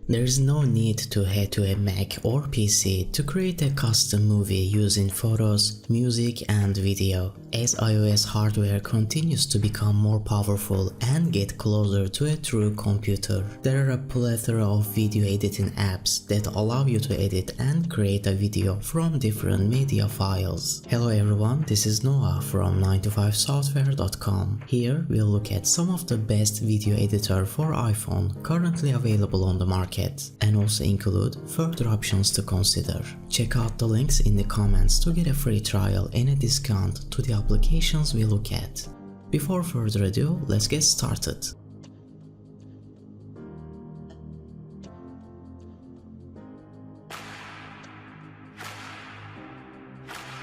There is no need to head to a Mac or PC to create a custom movie using photos, music and video. As iOS hardware continues to become more powerful and get closer to a true computer, there are a plethora of video editing apps that allow you to edit and create a video from different media files. Hello everyone, this is Noah from 9to5software.com. Here we'll look at some of the best video editor for iPhone currently available on the market, and also include further options to consider. Check out the links in the comments to get a free trial and a discount to the applications we look at. Before further ado, let's get started.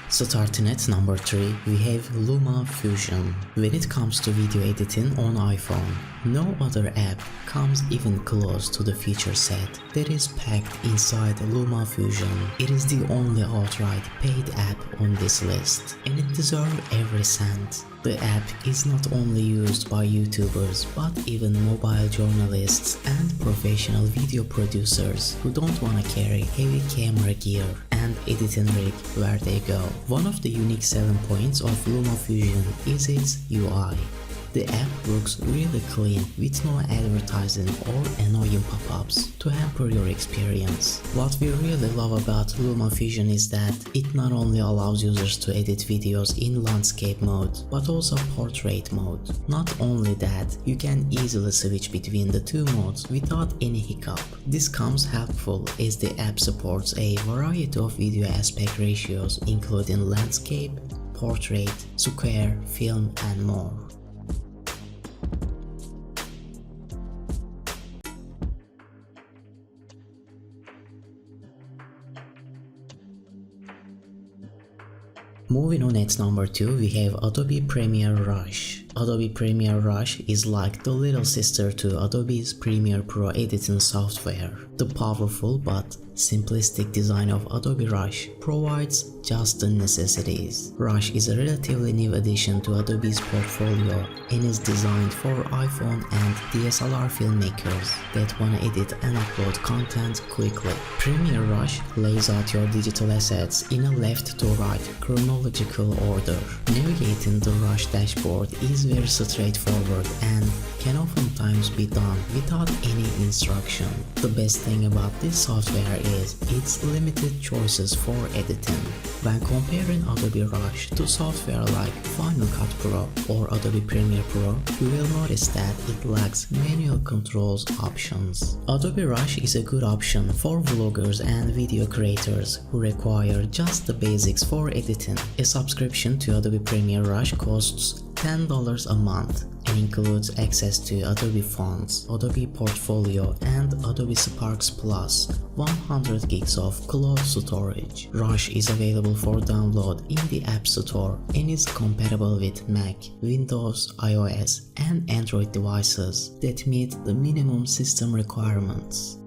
Starting at number 3, we have LumaFusion. When it comes to video editing on iPhone, no other app comes even close to the feature set that is packed inside LumaFusion. It is the only outright paid app on this list, and it deserves every cent. The app is not only used by YouTubers but even mobile journalists and professional video producers who don't want to carry heavy camera gear and editing rig where they go. One of the unique selling points of LumaFusion is its UI. The app looks really clean with no advertising or annoying pop-ups to hamper your experience. What we really love about LumaFusion is that it not only allows users to edit videos in landscape mode, but also portrait mode. Not only that, you can easily switch between the two modes without any hiccup. This comes helpful as the app supports a variety of video aspect ratios including landscape, portrait, square, film and more. Moving on at number 2, we have Adobe Premiere Rush. Adobe Premiere Rush is like the little sister to Adobe's Premiere Pro editing software. The powerful but simplistic design of Adobe Rush provides just the necessities. Rush is a relatively new addition to Adobe's portfolio and is designed for iPhone and DSLR filmmakers that want to edit and upload content quickly. Premiere Rush lays out your digital assets in a left to right chronological order. Navigating the Rush dashboard is very straightforward and can oftentimes be done without any instruction. The best thing about this software is its limited choices for editing. When comparing Adobe Rush to software like Final Cut Pro or Adobe Premiere Pro, you will notice that it lacks manual controls options. Adobe Rush is a good option for vloggers and video creators who require just the basics for editing. A subscription to Adobe Premiere Rush costs $10 a month and includes access to Adobe Fonts, Adobe Portfolio and Adobe Sparks Plus 100 gigs of cloud storage. Rush is available for download in the App Store and is compatible with Mac, Windows, iOS and Android devices that meet the minimum system requirements.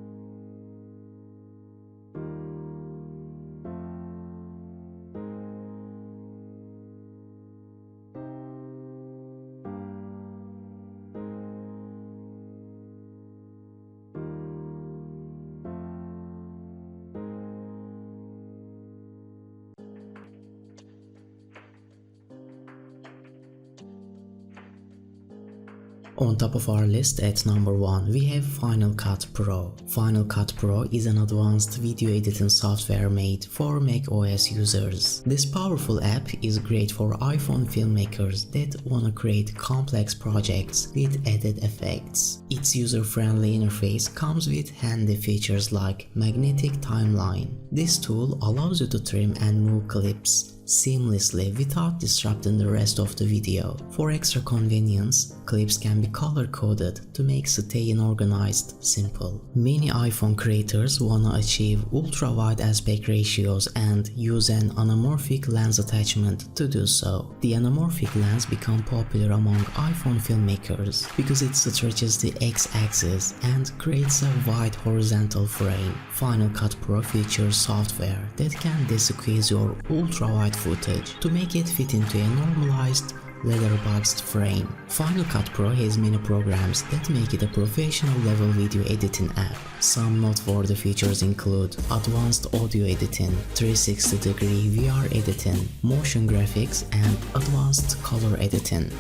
On top of our list at number 1, we have Final Cut Pro. Final Cut Pro is an advanced video editing software made for Mac OS users. This powerful app is great for iPhone filmmakers that want to create complex projects with added effects. Its user-friendly interface comes with handy features like magnetic timeline. This tool allows you to trim and move clips seamlessly without disrupting the rest of the video. For extra convenience, clips can be color-coded to make staying organized simple. Many iPhone creators wanna achieve ultra-wide aspect ratios and use an anamorphic lens attachment to do so. The anamorphic lens become popular among iPhone filmmakers because it stretches the X-axis and creates a wide horizontal frame. Final Cut Pro features software that can de-squeeze your ultra-wide footage to make it fit into a normalized letterboxed frame. Final Cut Pro has many programs that make it a professional level video editing app. Some noteworthy features include advanced audio editing, 360-degree VR editing, motion graphics, and advanced color editing.